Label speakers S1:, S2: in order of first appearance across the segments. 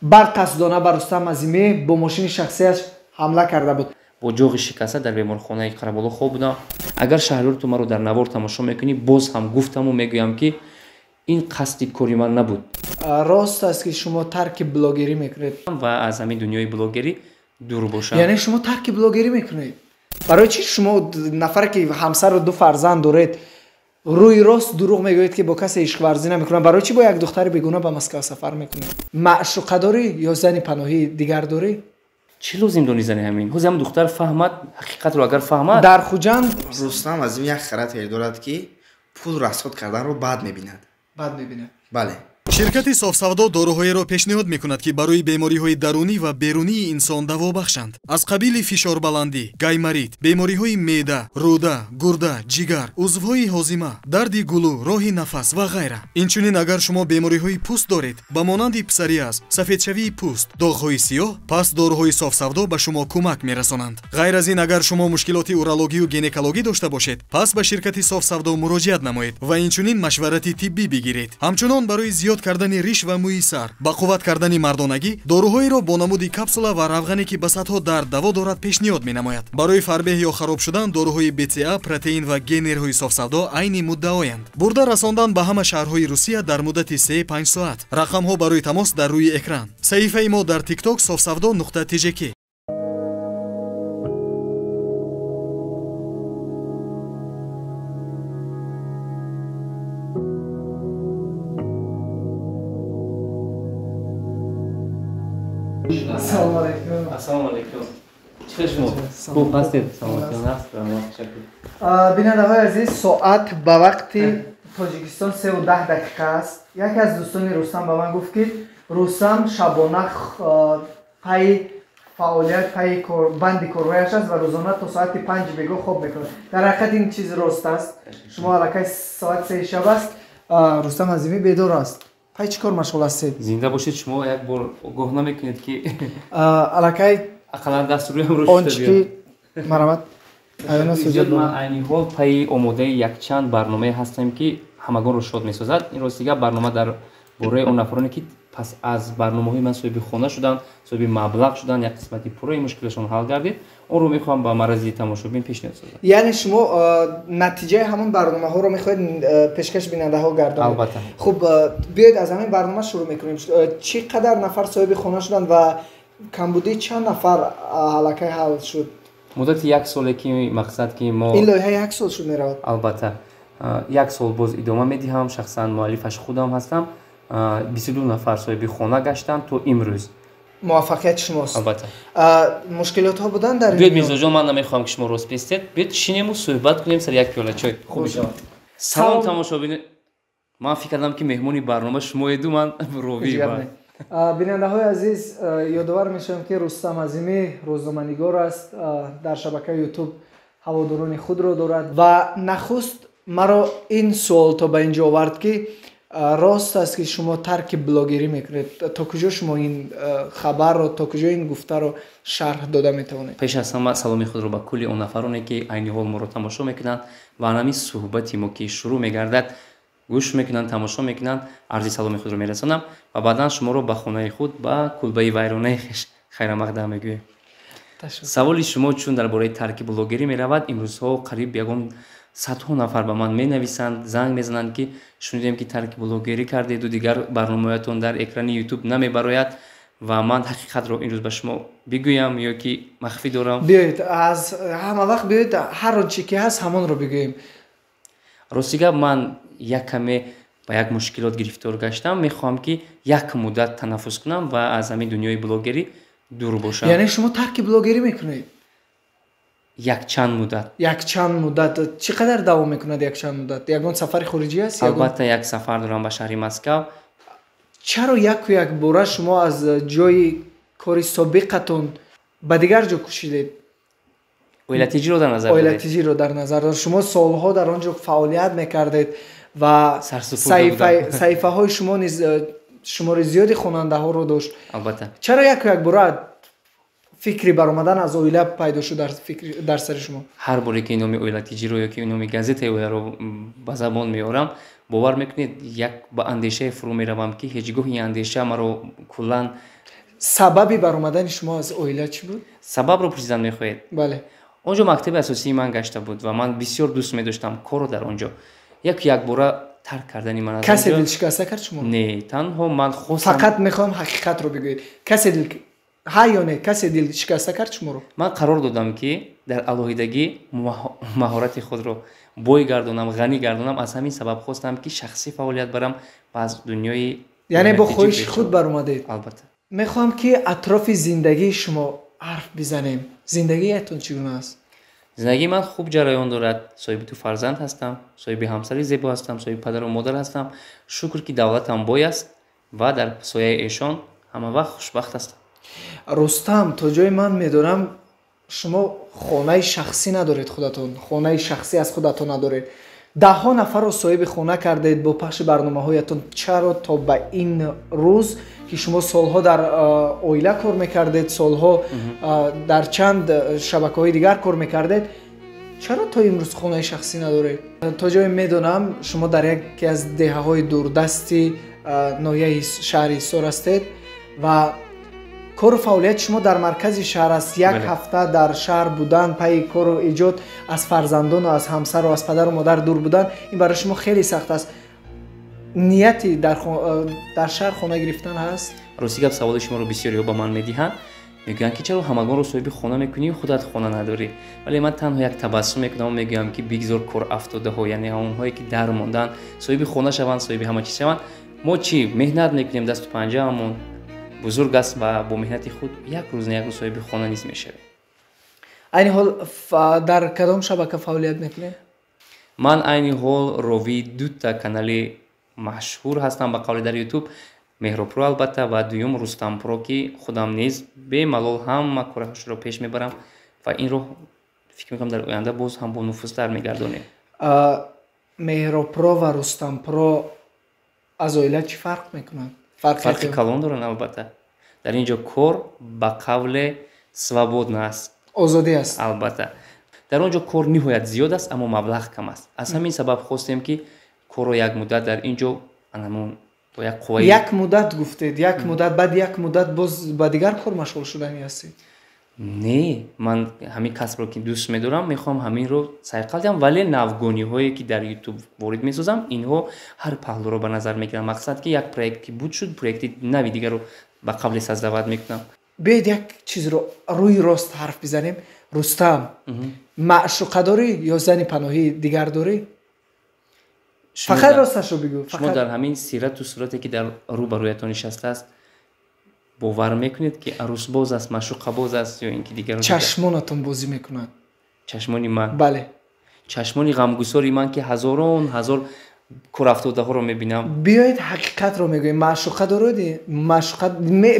S1: бар қасдона ба Рустам Азимӣ бо мошини шахсияш ҳамла карда буд.
S2: бо ҷоғи шикаста дар беморхонаи Қараболо хоб будам. Агар Шаҳрёр ту маро дар навор тамошо мекунӣ, боз ҳам гуфтаму мегӯям ки ин қасди кори ман набуд.
S1: Рост аст ки шумо тарки блогерӣ мекунед
S2: ва аз ҳамин дунёи блогерӣ дур бошам.
S1: яъне шумо тарки блогерӣ мекунед? барои чӣ шумо нафаре ки ҳамсару ду фарзанд доред рӯи рост дурӯғ мегӯед ки бо касе ишқварзӣ намекунам? барои чӣ бо як духтари бегуна ба Москва сафар мекунед? маъшуқа дорӣ ё зани паноҳии дигар дорӣ?
S2: чӣ лозим донӣ зани ҳамин? ҳози ҳам духтар фаҳмад ҳақиқатро, агар фаҳмад
S1: дар Хуҷанд
S3: Рустам Азимӣ як характери дорад ки пул расход карданро бад мебинад. Бале.
S4: ширкати софсавдо доруҳоеро пешниҳод мекунад ки барои бемориҳои дарунӣ ва берунии инсон даво бахшанд. аз қабили фишорбаландӣ, гаймарит, бемориҳои меъда, рӯда, гурда, ҷигар, узвҳои ҳозима, дарди гулӯ, роҳи нафас ва ғайра. инчунин агар шумо бемориҳои пӯст доред ба монанди псориаз, сафедшавии пӯст, доғҳои сиёҳ, пас доруҳои софсавдо ба шумо кӯмак мерасонанд. ғайр аз ин, агар шумо мушкилоти урологию гинекологӣ дошта бошед, пас ба ширкати софсавдо муроҷиат намоед ва инчунин машварати тиббӣ бигиред. ҳамчунон барои зиёд кардани риш ва мӯи сар, ба қувват кардани мардонагӣ, доруҳоеро бо намуди капсула ва равғане ки ба садҳо дард даво дорад пешниҳод менамояд. барои фарбеҳ ё хароб шудан доруҳои БЦА, протеин ва генерҳои софсавдо айни муддаоянд. бурда расондан ба ҳама шаҳрҳои Русия дар муддати 3-5 соат. рақамҳо барои тамос дар рӯи экран. саҳифаи мо дар TikTok sofsavdo.tjk.
S1: Assalomu alaykum.
S2: Assalomu alaykum. Chiqishmi? Xo'p, pastda salomatlik nafs bilan tashakkur.
S1: Binodahoy aziz, soat ba vaqti Tojikiston 3:10 daqiqa است. یکی از دوستان رستم به من گفت که رستم شبانه پای فعالیت پای بند کارهایش است و روزانه تا ساعت 5 بگو خواب میکنه. در حقیقت این چیز راست است. شما الکی ساعت 3 شب است رستم عظیمی بیدار است. پای چی کار مشغول هستید؟
S2: زنده باشید. شما یک بار آگاه نمیکنید که
S1: الکی
S2: اقلا دستوری هم روش
S1: آنچه که مرحمت اینا سوجد
S2: ما عینی حال پای آماده یک چند برنامه هستیم که همگان رو شاد می‌سازد. این راستیگه برنامه در باره اون نفرانی که پس از برنامه‌های من صاحب خانه شدن، صاحب مبلغ شدن، یک قسمتی پوره مشکلشون حل گردید. اون رو می‌خوام با مرزی تماشابین پیشنهاد سازم.
S1: یعنی شما نتیجه همون برنامه‌ها رو می‌خواید پیشکش بیننده‌ها گردانید.
S2: البته.
S1: خب بیاید از همین برنامه شروع می‌کنیم. چقدر نفر صاحب خانه شدن و کمبودی چند نفر هلاکت حل شد؟
S2: مدت یک ساله که مقصد که ما
S1: این لایحه یک سال شد می‌رود.
S2: البته یک سال باز ادامه میدیم. شخصا مؤلفش خودم هستم. 22 نفر صاحب خانه گشتن تا امروز.
S1: موفقیت شماست.
S2: البته.
S1: مشکلات ها بودن در
S2: بیاید میرزا جان، من نمیخوام که شما راست بیستید. بیاید شینیم و صحبت کنیم سر یک پیاله چای. خوب شد. سلام تماشابین. من فکر کردم که مهمونی برنامه شما ایدو من روی بود.
S1: بیننده‌های عزیز، یادآور میشم که رستم عظیمی روزنامه‌نگار است. در شبکه یوتیوب هواداران خود را دارد و نخست مرا این سوال تا به اینجا آورد که راست است که شما ترک بلاگری میکنید. تا کجا شما این خبر رو، تا کجا این گفته رو شرح داده میتونید؟
S2: پیش از همه سلامی خود رو به کلی اون نفرانی که عین حال ما رو تماشا میکنند و همین صحبتی ما که شروع میگردد گوش میکنند، تماشا میکنند، عرض سلامی خود رو میرسانم و بعدا شما رو به خانه خود با کلبه ویرانه خیر مقدم میگویم. سوالی شما چون درباره ترک بلاگری میرود، امروزها قریب یگان صدها نفر به من مینویسند، زنگ میزنند که شنیدیم که ترک بلاگری کردید و دیگر برنامه‌تون در اکران یوتیوب نمیبراید و من حقیقت رو این روز به شما بگویم یا که مخفی دارم؟
S1: بیایید از همه وقت بیایید هر آنچه که هست همان رو بگوییم.
S2: راستیگه من یک کمی با یک مشکلات گرفتار گشتم. میخوام که یک مدت تنفس کنم و از همین دنیای بلاگری دور باشم.
S1: یعنی شما ترک بلاگری میکنید؟
S2: یک چند مدت. چقدر
S1: دوام میکند یک چند مدت؟ یگان سفر خارجی است؟
S2: البته یک سفر دارم به شهر مسکو.
S1: چرا یک باره شما از جای کاری سابقتون به دیگر جا کشیدید؟
S2: اویلتیجی رو در نظر دارید.
S1: شما سالها در آنجا فعالیت میکردید و صحیفه های شما نیز شمار زیادی خواننده ها رو داشت.
S2: البته.
S1: چرا یک باره فکری برآمدن از اویله پیدا شد در سر شما؟
S2: هر باری که نام اویلتیجی رو یا که نام گازت اویله رو به زبان میارم، бовар мекунед як ба андешае фурӯ меравам ки ҳеҷ гоҳ ин андеша маро куллан.
S1: сабаби баромадани шумо аз оила чӣ буд?
S2: Сабабро пурсидан мехоҳед?
S1: бале.
S2: Он ҷо мактаби асосии ман гашта буд ва ман бисёр дӯст медоштам корро дар он ҷо. Якбора тарк кардани ман аз
S1: касе дилшикаста кард шумо?
S2: Не, танҳо ман хостам.
S1: Фақат мехоҳам ҳақиқатро бигӯед. Касе дил ҳа ё не, касе дилшикаста кард шуморо?
S2: Ман қарор додам ки дар алоҳидагӣ маҳорати худро бой гардонам, ғанӣ гардонам. Аз ҳамин сабаб хостам ки шахсӣ фаъолият барам ва аз дунёи,
S1: яъне бо хоҳиши худ баромадед?
S2: Албатта.
S1: мехоҳам ки атрофи зиндагии шумо ҳарф бизанем. зиндагиятон чӣ гуна аст?
S2: зиндагии ман хуб ҷараён дорад. соҳиби ду фарзанд ҳастам, соҳиби ҳамсари зебо ҳастам, соҳиби падару модар ҳастам. шукр ки давлатам бой аст ва дар сояи эшон ҳама вақт хушбахт ҳастам.
S1: рустам, то ҷои ман медонам шумо хонаи шахсӣ надоред худатон, хонаи шахсӣ аз худатон надоред. даҳҳо нафарро соҳиби хона кардед бо пахши барномаҳоятон. чаро то ба ин рӯз ки шумо солҳо дар оила кор мекардед, солҳо дар чанд шабакаҳои дигар кор мекардед, чаро то имрӯз хонаи шахсӣ надоред? то ҷое медонам шумо дар яке аз деҳаҳои дурдасти ноҳияи шаҳри Ҳисор ҳастед ва кору фаъолияти шумо дар маркази шаҳр аст. як ҳафта дар шаҳр будан, пайи кору эҷод аз фарзандону аз ҳамсару аз падару модар дур будан, ин барои шумо хеле сахт аст. нияти дар шаҳр хона гирифтан ҳаст?
S2: рости гап, саволи шуморо бисёриҳо ба ман медиҳанд. мегӯянд ки чаро ҳамагонро соҳиби хона мекунӣ, худат хона надорӣ. вале ман танҳо як табассум мекунам ва мегӯям ки бигзор корафтодаҳо, яъне онҳое ки дар мондан, соҳиби хона шаванд, соҳиби ҳама чиз шаванд. мо чӣ меҳнат мекунем, дасту панҷаамон бузург аст ва бо меҳнати худ як рӯз на як рӯз соҳиби хона низ мешавем.
S1: айни ҳол дар кадом шабака фаъолият мекунед?
S2: ман айни ҳол ровии дута канали машҳур ҳастам ба қавли дар YouTube. Меҳробпуро албатта ва дуюм Рустампуро ки худам низ бемалол ҳама корашро пеш мебарам ва инро фикр мекунам дар оянда боз ҳам бо нуфузтар мегардонем.
S1: Меҳробпуро ва Рустампуро аз оила чӣ фарқ мекунанд?
S2: фарқи калон доранд албатта. дар ин ҷо кор ба қавле свободна аст,
S1: озодӣ аст.
S2: албатта дар он ҷо кор ниҳоят зиёд аст, аммо маблағ кам аст. аз ҳамин сабаб хостем ки корро як муддат дар ин ҷо анамон бо як қувваи
S1: як муддат гуфтед, як муддат, баъд як муддат боз ба дигар кор машғул шудани ҳастед?
S2: Не, ман ҳамин касбро ки дӯст медорам, мехоҳам ҳаминро сайқал диҳам, вале навгониҳое ки дар YouTube ворид месозам, инҳо ҳар паҳлуро ба назар мегирам. мақсад ки як проект ки буд шуд, проекти нави дигарро ба қавле саздават мекунам.
S1: биёед як чизро рӯи рост ҳарф бизанем. Рустам, маъшуқа дорӣ ё зани паноҳии дигар дорӣ? фақат росташро бигӯ.
S2: шумо дар ҳамин сирату сурате ки дар рӯ ба рӯятон нишастааст бовар мекунед ки арӯсбоз аст, маъшуқабоз аст ё ин ки дигар?
S1: чашмонатон бозӣ мекунад?
S2: чашмони ман?
S1: бале.
S2: чашмони ғамгусори ман ки ҳазорон ҳазор корафтодаҳоро мебинам.
S1: биёед ҳақиқатро мегӯем. маъшуқа дороди? маъшуқа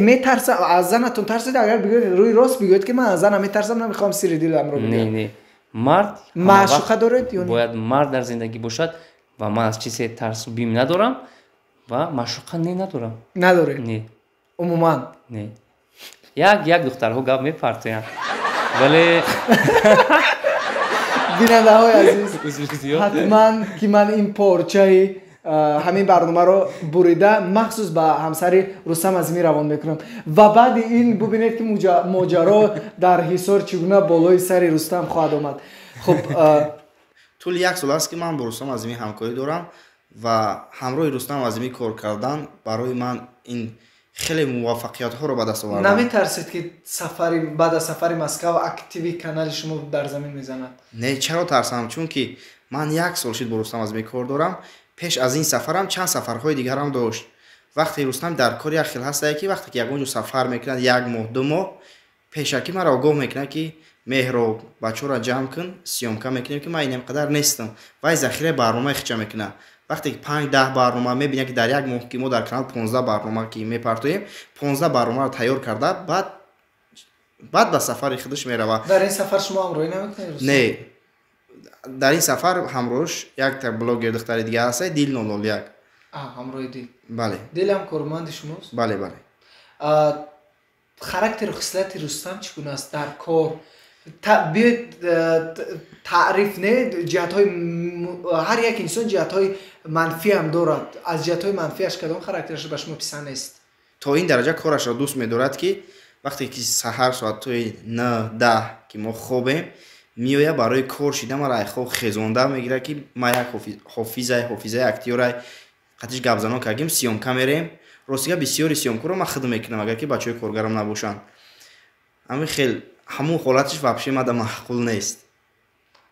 S1: метарсам аз занатон тарсед? агар бигӯед рӯи рост бигӯед ки ман аз занам метарсам, намехоҳам сири диламро бигӯям.
S2: Не, мард
S1: маъшуқа доред ё не?
S2: бояд мард дар зиндагӣ бошад ва ман аз чизе тарсу бим надорам ва маъшуқа не надорам.
S1: надоред?
S2: Не.
S1: умуман?
S2: Не. як духтарҳо гап мепартоянд, вале
S1: бинандаҳои азиз, ҳатман ки ман ин порчаи ҳамин барномаро бурида махсус ба ҳамсари Рустам Азимӣ равон мекунам ва баъди ин бубинед ки моҷаро дар Ҳисор чӣ гуна болои сари Рустам хоҳад омад. хуб
S3: тӯли як сол аст ки ман бо Рустам Азимӣ ҳамкорӣ дорам ва ҳамроҳи Рустам Азимӣ кор кардан барои ман ин хеле муваффақиятҳоро ба даст овардам.
S1: наметарсед ки баъд аз сафари Москва активи канали шумо дар замин мезанад?
S3: Не, чаро тарсам? чунки ман як сол шид бо Рустам Азимӣ кор дорам. пеш аз ин сафарам чанд сафарҳои дигарам дошт. вақте Рустам дар кори як хел ҳастае ки вақте ки ягон ҷо сафар мекунад, як моҳ ду моҳ пешакӣ маро огоҳ мекунад ки меҳроб бачаро ҷамъ кун, сиёмка мекунем ки ман инам қадар нестам. вай захираи барномаи хича мекунад. вақте ки 5-10 барнома мебинем ки дар як моҳ ки мо дар канал 15 барнома ки мепартоем, 15 барномаро тайёр карда баъд ба сафари худаш меравад.
S1: дар ин сафар шумо ҳамроҳӣ намекунед?
S3: Не, дар ин сафар ҳамроҳш як та блогер духтари дигар ҳаст, Дил 001.
S1: ҳамроҳи Дил?
S3: бале.
S1: Дил ҳам корманди шумост?
S3: бале.
S1: характеру хислати Рустам чӣ гуна аст дар кор? بیاید تعریف نه جهت‌های هر یک انسان جهت‌های منفی هم دارد. از جهت‌های منفیش کدام خاراکترش به شما پسند است؟
S3: تا این درجه کارش را دوست می‌دارد که وقتی که سحر ساعت توی 9 10 که ما خوابیم میآید برای کار شدن ما را خوب خزونده میگیره که ما یک حافظه اکتیور خاطرش گپ زنان کردیم سیامکا میریم راستیگه بسیاری سیامکا رو ما خدمت میکنم اگر که بچهای کارگرم نباشن همین خیلی همون حالتش واقعا ما معقول نیست.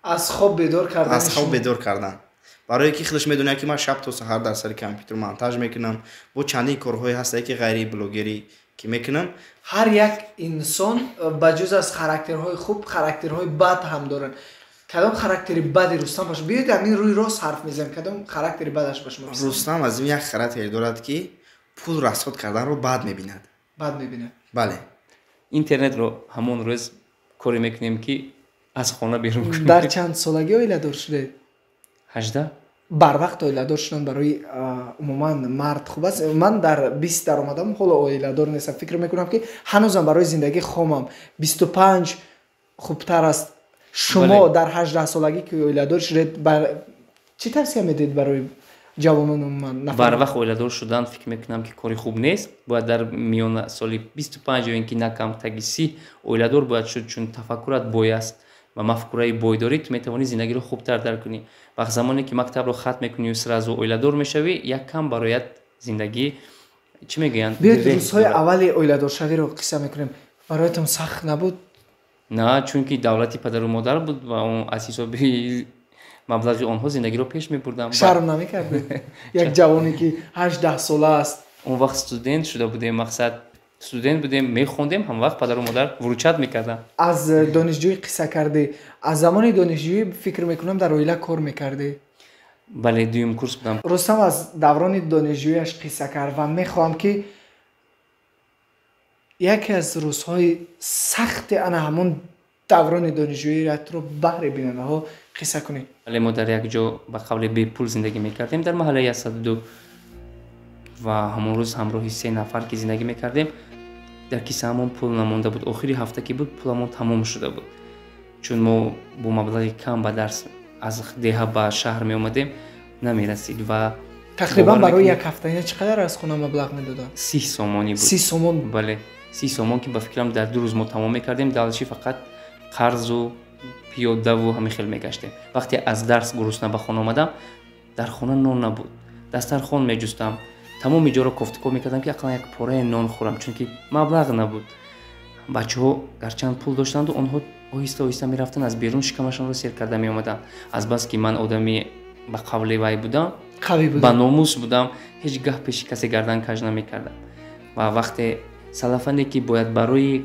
S1: از خواب بیدار کردن
S3: از خواب بیدار کردن برای که خودش میدونه که من شب تا سحر در سر کامپیوتر مونتاژ میکنم با چندین کارهای هست که غیر بلاگری که میکنم.
S1: هر یک انسان بجز از خاراکترهای خوب خاراکترهای بد هم دارن. کدام خاراکتری بدی رستم باشه؟ بیاید همین روی راست حرف میزنیم. کدام خاراکتری بدش باشه؟
S3: رستم از این یک خاراکتری دارد که پول رصد کردن رو بد میبیند.
S1: بد میبینه.
S3: بله.
S2: اینترنت رو همون روز کاری میکنیم که از خانه بیرون کنیم.
S1: در چند سالگی اویله دار شده؟
S2: 18.
S1: بر وقت اویله دار شدن برای عموما مرد خوب است. من در 20 در اومدم حالا اویله دار نیستم. فکر میکنم که هنوزم برای زندگی خامم 25 خوبتر است. شما
S2: بله.
S1: در 18 سالگی که اویله دار شدید چی توصیه میدید برای جوانان من؟
S2: بر وقت اویله‌دار شدن فکر میکنم که کاری خوب نیست. باید در میان سال 25 یا اینکه نکم تا 30 اویله‌دار باید شد چون تفکرات بوی است و مفکورای بوی داری تو میتوانی زندگی رو خوبتر درک کنی. وقت زمانی که مکتب رو ختم میکنی و سرازو اویله‌دار میشوی یک کم برایت زندگی چی میگن؟
S1: بیاید روزهای اولی اویله‌دار شوی رو قصه میکنیم. برایتون سخت نبود؟
S2: نه چون که دولتی پدر و مادر بود و اون اساسا به مبلغ آنها زندگی رو پیش میبردم.
S1: شرم نمیکردی؟ یک جوانی که 18 ساله است
S2: اون وقت استودنت شده بودیم، مقصد استودنت بودیم میخوندیم، هم وقت پدر و مادر وروچت میکردن.
S1: از دانشجویی قصه کردی. از زمان دانشجویی فکر میکنم در اویله کار میکردی؟
S2: بله دویم کورس بودم.
S1: رستم از دوران دانشجوییش قصه کرد و میخوام که یکی از روزهای سخت انا همون دوران دانشجویی رو بهره بیننده ها قصه کنی.
S2: بله ما در یک جا با قبل بی پول زندگی میکردیم در محله 102 و همون روز همراه 3 نفر که زندگی میکردیم در کیسه همون پول نمونده بود. آخری هفته که بود پولمون تمام شده بود چون ما با مبلغ کم به درس از ده به شهر می اومدیم نمیرسید و
S1: تقریبا برای یک هفته اینا چقدر از خونه مبلغ میدادن؟
S2: 30 سومانی بود.
S1: 30 سومون؟
S2: بله 30 سومان که با فکرم در 2 روز ما تمام میکردیم. دلشی فقط قرض و پیاده و همه خیلی میگشتیم. وقتی از درس گرسنه به خونه اومدم در خونه نان نبود. دسترخوان میجستم تمام جا رو کوفتکو میکردم که اقلا یک پاره نان خورم چون که مبلغ نبود. بچه‌ها گرچند پول داشتند و آنها آهسته آهسته میرفتن از بیرون شکمشان رو سیر کرده میومدن. از بس که من آدمی با قول وای بودم
S1: قوی بودم
S2: با ناموس بودم هیچ گاه پیش کسی گردن کج نمیکردم و وقتی سلفندی که باید برای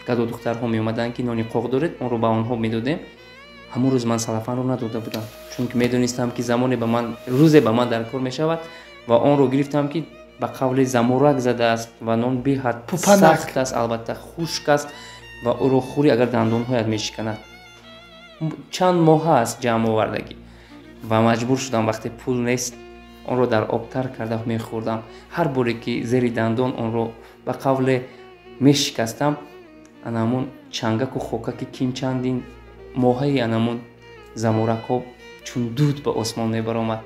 S2: گدو دخترها می اومدن که نانی قوق دارید اون رو به آنها میدادیم. همون روز من سلفن رو نداده بودم چون که میدونستم که زمانی به من روزی به من در کار میشود و اون رو گرفتم که به قول زمورک زده است و نان بی حد سخت است، البته خشک است و او رو خوری اگر دندانهایت میشکند. چند ماه است جمع آوردگی و مجبور شدم وقتی پول نیست اون رو در آب تر کرده میخوردم. هر باری که زیر دندان اون رو به قول میشکستم انامون چنگک و خوکک کیم چندین ماهی انامون زمورکو چون دود به آسمان میبرامد.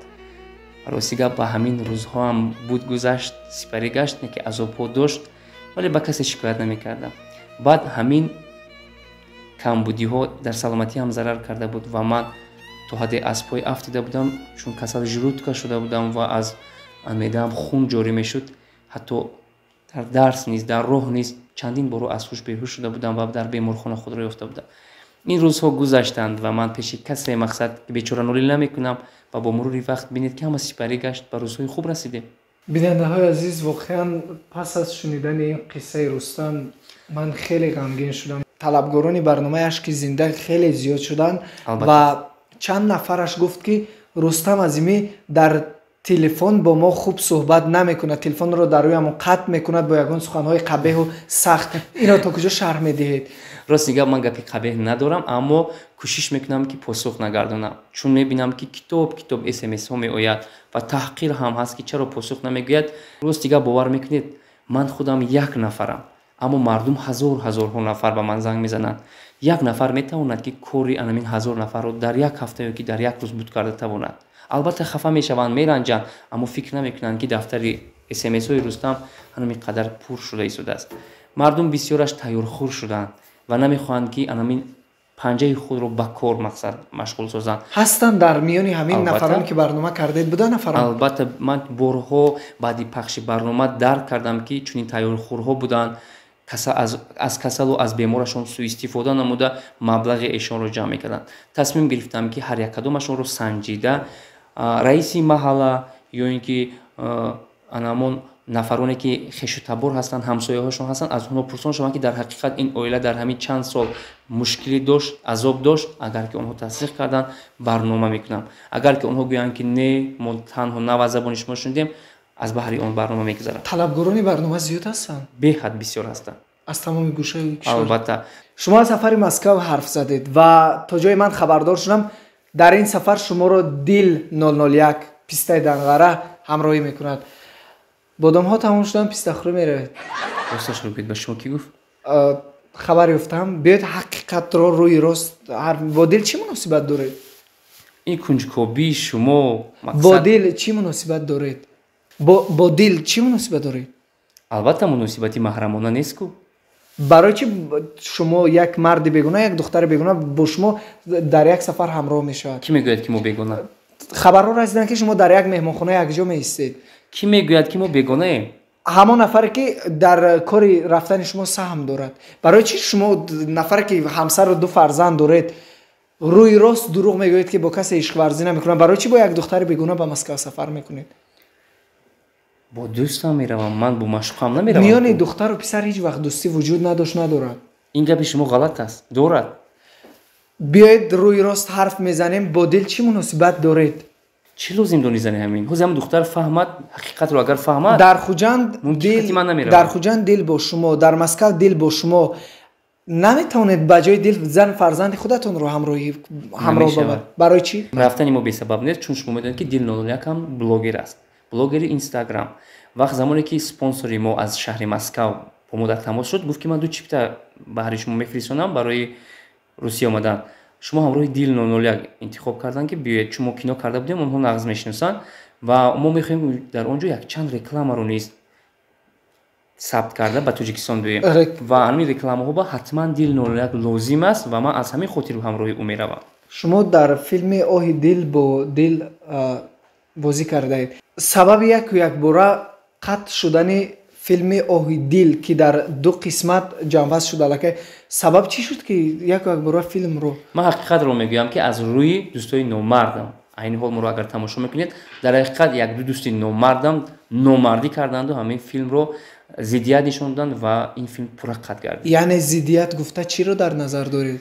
S2: راسیگه به همین روزها هم بود گذشت سپری گشت نه که عذاب‌ها داشت ولی به کسی شکایت نمیکردم. بعد همین کمبودی ها در سلامتی هم ضرر کرده بود و من تا حد از پای افتیده بودم چون کسل ژلودکا شده بودم و از معده‌ام خون جاری میشد. حتی در درس نیز در راه نیز چندین بار از هوش بیهوش شده بودم و در بیمارخانه خود را یافته بودم. این روزها گذشتند و من پیش کسی مقصد که بیچاره نالی نمیکنم و با مرور وقت بینید که همه سپری گشت به روزهای خوب رسیدیم.
S1: بیننده های عزیز واقعا پس از شنیدن این قصه رستم من خیلی غمگین شدم. طلبگاران برنامه اشک زنده خیلی زیاد شدن و چند نفرش گفت که رستم عظیمی در تلفن با ما خوب صحبت نمیکنه، تلفن رو در روی همون قطع میکنه با یگان سخنهای قبیح و سخت. اینا تا کجا شرح میدهید؟
S2: راست میگم من گپی قبیح ندارم اما کوشش میکنم که پاسخ نگردونم چون میبینم که کتاب اس ام اس ها میآید و تحقیر هم هست که چرا پاسخ نمیگوید. راست دیگه باور میکنید من خودم یک نفرم аммо мардум ҳазорҳо нафар ба ман занг мезананд. Як нафар метавонад ки кори анамин 1000 нафарро дар як ҳафта ё ки дар як рӯз буд карда тавонад. Албатта хафа мешаванд, меранҷанд, аммо фикр намекунанд ки дафтари смсҳои Рустам ҳанамин қадар пур шуда истодааст. Мардум бисёраш тайёрхӯр шуданд ва намехоҳанд ки анамин панҷаи худро ба кор мақсад машғул созанд.
S1: ҳастанд дар миёни ҳамин нафароне ки барнома кардед буда нафарон?
S2: Албатта ман борҳо баъди пахши барнома дарк кардам ки чунин тайёрхӯрҳо буданд, аз касалу аз беморашон суистифода намуда маблағи эшонро ҷамъ мекарданд. Тасмим гирифтам ки ҳар як кадомашонро санҷида раиси маҳалла ё ин ки анамон нафароне ки хешу-табор ҳастанд, ҳамсояҳошон ҳастанд, аз онҳо пурсон шаванд ки дар ҳақиқат ин оила дар ҳамин чанд сол мушкилӣ дошт, азоб дошт. Агар ки онҳо тасдиқ карданд, барнома мекунам. Агар ки онҳо гӯянд ки не, мо танҳо нав аз забони шумо шунидем, аз баҳри он барнома мегузарам.
S1: Талабгорони барнома зиёд ҳастанд?
S2: Беҳад бисёр ҳастанд.
S1: аз тамоми гӯшаи кишвар?
S2: Албатта.
S1: шумо аз сафари Москав ҳарф задед ва то ҷои ман хабардор шудам дар ин сафар шуморо Дил 001 пистаи Данғара ҳамроҳӣ мекунад. бодомҳо тамом шудан пистахӯрӣ меравед?
S2: Росташ гӯед, ба шумо кӣ гуфт?
S1: хабар ёфтам. биёед ҳақиқатро рӯи рост. бо Дил чӣ муносибат доред?
S2: ин кунҷкобии шумо
S1: бо Дил чӣ муносибат доред? бо Дил чӣ муносибат доред?
S2: албатта муносибати маҳрамона нест ку.
S1: барои чӣ шумо як марди бегуна, як духтари бегуна бо шумо дар як сафар ҳамроҳ мешавад?
S2: Кӣ мегӯяд ки мо бегона?
S1: хабарҳо расиданд ки шумо дар як меҳмонхона якҷо меистед.
S2: Кӣ мегӯяд ки мо бегонаем?
S1: ҳамон нафаре ки дар кори рафтани шумо саҳм дорад. барои чӣ шумо нафаре ки ҳамсару ду фарзанд доред рӯи рост дурӯғ мегӯед ки бо касе ишқварзӣ намекунад? барои чӣ бо як духтари бегуна ба Москав сафар мекунед?
S2: бо дӯстам меравам, ман бо маъшуқам намеравам.
S1: миёни духтару писар ҳеҷ вақт дӯстӣ вуҷуд надошт, надорад?
S2: ин гапи шумо ғалат аст. дорад.
S1: биёед рӯи рост ҳарф мезанем. бо Дил чӣ муносибат доред?
S2: чӣ лозим донӣ зани ҳамин? ҳози ҳам духтар фаҳмад, ҳақиқатро агар фаҳмад,
S1: дар Хуҷанд Дил бо шумо, дар Москав Дил бо шумо. наметавонед ба ҷои Дил зан фарзанди худатонро ҳамроҳ бабаред? барои чӣ?
S2: рафтани мо бесабаб нест, чун шумо медонед ки Дил 001 ҳам блогер аст. блогери Инстаграм. вақт замоне ки спонсори мо аз шаҳри Москав бо мо дар тамос шуд, гуфт ки ман ду чипта баҳри шумо мефиристонам барои Русия омадан. шумо ҳамроҳи Дил 001 интихоб кардан ки биёед, чун мо кино карда будем, онҳо нағз мешиносанд ва мо мехоҳем дар он ҷо якчанд рекламаро низ сабт карда ба Тоҷикистон биёем ва ҳамин рекламаҳо ба ҳатман Дил 001 лозим аст ва ман аз ҳамин хотир ҳамроҳи ӯ меравам.
S1: шумо дар филми Оҳи Дил бо Дил бозӣ кардаед. сабаби якбора қатъ шудани филми Оҳи Дил ки дар ду қисмат ҷамъбаст шуда аллакай, сабаб чӣ шуд ки якбора филмро?
S2: ман ҳақиқатро мегӯям ки аз рӯи дӯстои номардам, айни ҳол моро агар тамошо мекунед, дар ҳақиқат як ду дӯсти номардам номардӣ карданду ҳамин филмро зиддият нишон доданд ва ин филм пурра қатъ гардид.
S1: яъне зиддият гуфта чиро дар назар доред?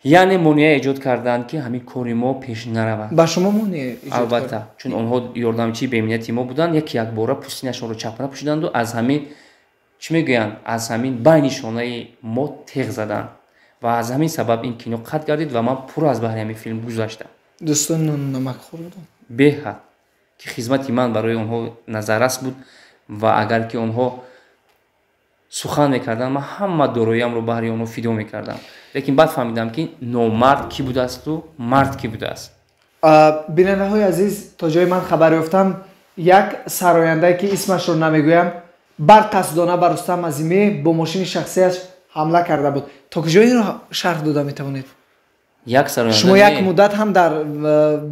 S2: яъне монеа эҷод карданд ки ҳамин кори мо пеш наравад.
S1: ба шумо монеа эҷод?
S2: албатта, чун онҳо ёрдамчии беминияти мо буданд, якбора пӯстинашонро чапана пӯшиданду аз ҳамин чӣ мегӯянд, аз ҳамин байни шонаи мо теғ заданд ва аз ҳамин сабаб ин кино қатъ гардид ва ман пурра аз баҳри ҳамин филм гузаштам.
S1: дӯстони нонамакхӯр буданд?
S2: беҳад ки хизмати ман барои онҳо назаррас буд ва агар ки онҳо сухан мекарданд, ман ҳама дороиямро баҳри онҳо фидо мекардам. лекин баъд фаҳмидам ки номард кӣ будаасту мард кӣ будааст.
S1: бинандаҳои азиз, то ҷои ман хабар ёфтам як сарояндае ки исмашро намегӯям бар қасдона ба Рустам Азимиев бо мошини шахсияш ҳамла карда буд. то куҷоиро шарҳ дода метавонед?
S2: як сароянда
S1: шумо як муддат ҳам дар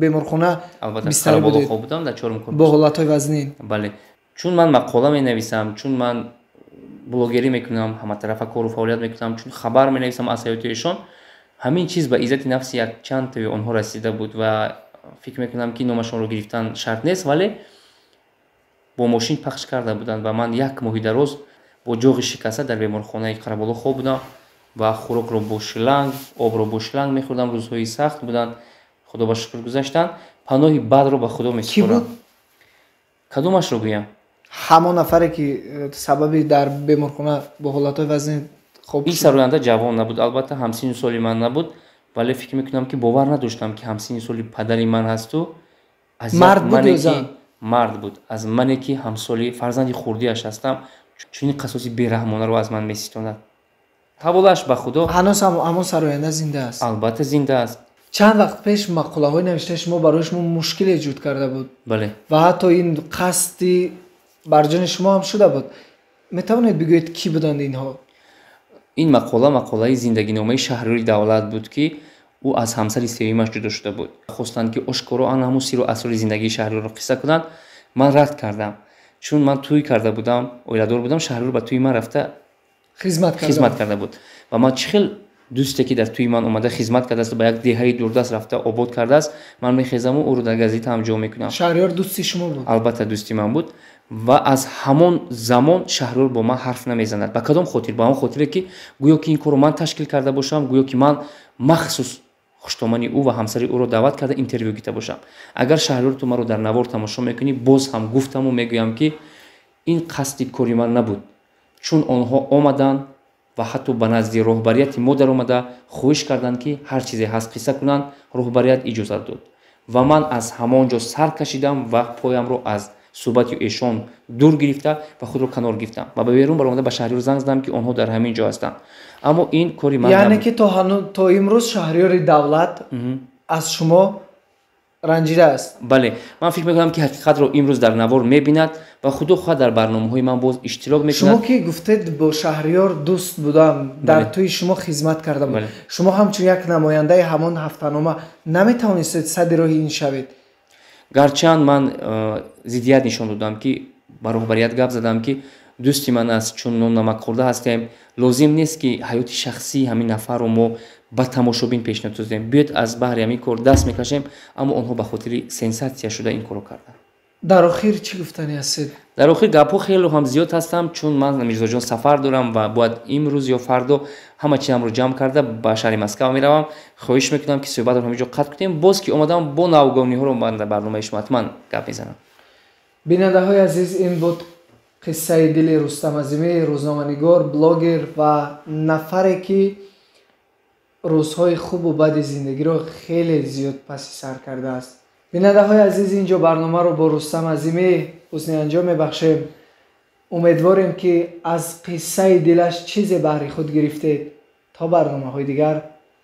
S1: беморхона бистарӣ будед?
S2: будам дар 4 корпус
S1: бо ҳолатҳои вазнин?
S2: бале, чун ман мақола менависам, чун ман блогерӣ мекунам, ҳаматарафа кору фаъолият мекунам, чун хабар менависам аз ҳаёти эшон, ҳамин чиз ба иззати нафси якчанд тави онҳо расида буд ва фикр мекунам ки номашонро гирифтан шарт нест, вале бо мошин пахш карда буданд ва ман як моҳи дароз бо ҷоғи шикаста дар беморхонаи Қараболо хоб будам ва хӯрокро бо шланг, обро бо шланг мехӯрдам. рӯзҳои сахт буданд, худо ба шукр гузаштанд. паноҳи бадро ба худо месупорам. кадомашро гӯям?
S1: ҳамон нафаре ки сабаби дар беморхона бо ҳолатҳои вазнин хоб
S2: ин сароянда ҷавон набуд, албатта ҳамсини соли ман набуд, вале фикр мекунам ки бовар надоштам ки ҳамсини соли падари ман ҳасту
S1: мард буд ё зан?
S2: мард буд. аз мане ки ҳамсоли фарзанди хурдиаш ҳастам чунин қасоси бераҳмонаро аз ман меситонад. ҳаволааш ба худо.
S1: ҳанӯз ҳам ҳамон сароянда зинда аст?
S2: албатта зинда аст.
S1: чанд вақт пеш мақолаҳои навишта шумо барои шумо мушкил эҷод карда буд.
S2: бале.
S1: ва ҳатто ин қасди бар ҷони шумо ҳам шуда буд. метавонед бигӯед кӣ буданд инҳо?
S2: ин мақолаи зиндагиномаи Шаҳриёри Давлат буд ки ӯ аз ҳамсари севимаш ҷудо шуда буд. хостанд ки ошкоро ҳамун сиру асрори зиндагии Шаҳриёрро қисса кунанд. ман рад кардам, чун ман тӯй карда будам, оиладор будам. Шаҳриёр ба тӯи ман рафта хизмат карда буд ва ман чӣ хел дӯсте ки дар тӯи ман омада хизмат кардааст, ба як деҳаи дурдаст рафта обод кардааст, ман мехезаму ӯро дар газета ҳам ҷо мекунам.
S1: Шаҳриёр дӯсти шумо буд?
S2: албатта дӯсти ман буд ва аз ҳамон замон Шаҳриёр бо ман ҳарф намезанад. ба кадом хотир? ба он хотире ки гӯё ки ин корро ман ташкил карда бошам, гӯё ки ман махсус хуштомани ӯ ва ҳамсари ӯро даъват карда интервю гирифта бошам. агар Шаҳриёр ту маро дар навор тамошо мекунӣ, боз ҳам гуфтаму мегӯям ки ин қасди кори ман набуд, чун онҳо омаданд ва ҳатто ба назди роҳбарияти мо даромада хоҳиш карданд ки ҳар чизе ҳаст қисса кунанд. роҳбарият иҷозат дод ва ман аз ҳамон ҷо сар кашидам ва поямро аз суҳбати эшон дур гирифта ва худро канор гирифтам ва ба берун баромада ба Шаҳриёр занг задам ки онҳо дар ҳамин ҷо ҳастанд. аммо ин кори ман
S1: яъне ки то имрӯз Шаҳриёри Давлат аз шумо ранҷида аст? бале,
S2: ман фикр мекунам ки ҳақиқатро имрӯз дар навор мебинад ва худо хоҳад дар барномаҳои ман боз иштирок мекунад.
S1: шумо ки гуфтед бо Шаҳриёр дӯст будам, дар тӯи шумо хизмат кардам. шумо ҳамчун як намояндаи ҳамон ҳафтанома наметавонистед садди роҳи ин шавед?
S2: гарчанд ман зиддият нишон додам ки ба роҳбарият гап задам ки дӯсти ман аст, чун ном намакхӯрда ҳастем, лозим нест ки ҳаёти шахсии ҳамин нафарро мо ба тамошобин пешниҳод додем. биёед аз баҳри ҳамин кор даст мекашем, аммо онҳо ба хотири сенсатсия шуда ин корро карданд.
S1: дар охир чӣ гуфтанӣ ҳастед?
S2: дар охир гапҳо хеле ҳам зиёд ҳастам, чун ман Мирзоҷон сафар дорам ва бояд имрӯз ё фардо ҳама чизамро ҷамъ карда ба шаҳри Москва меравам. хоҳиш мекунам ки суҳбатро ҳамин ҷо қатъ кунем. боз ки омадам бо навгониҳоро ман дар барномаи шумо ҳатман гап мезанам.
S1: бинандаҳои азиз, ин буд қиссаи дили Рустам Азимӣ, рӯзноманигор, блогер ва нафаре ки рӯзҳои хубу бади зиндагиро хеле зиёд паси сар кардааст. бинандаҳои азиз, ин ҷо барномаро бо Рустам Азимӣ ҳусни анҷом мебахшем. умедворем ки аз қиссаи дилаш чизе баҳри худ гирифтед. то барномаҳои дигар,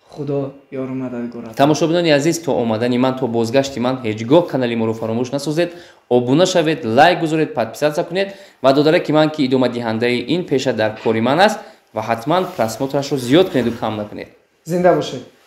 S1: худо ёру мададгор аст.
S2: тамошобинони азиз, то омадани ман, то бозгашти ман, ҳеҷ гоҳ канали моро фаромӯш насозед. обуна шавед, лайк гузоред, подписатсия кунед ва додараки ман ки идомадиҳандаи ин пеша дар кори ман аст ва ҳатман просмотрашро зиёд кунеду кам накунед.
S1: зинда бошед.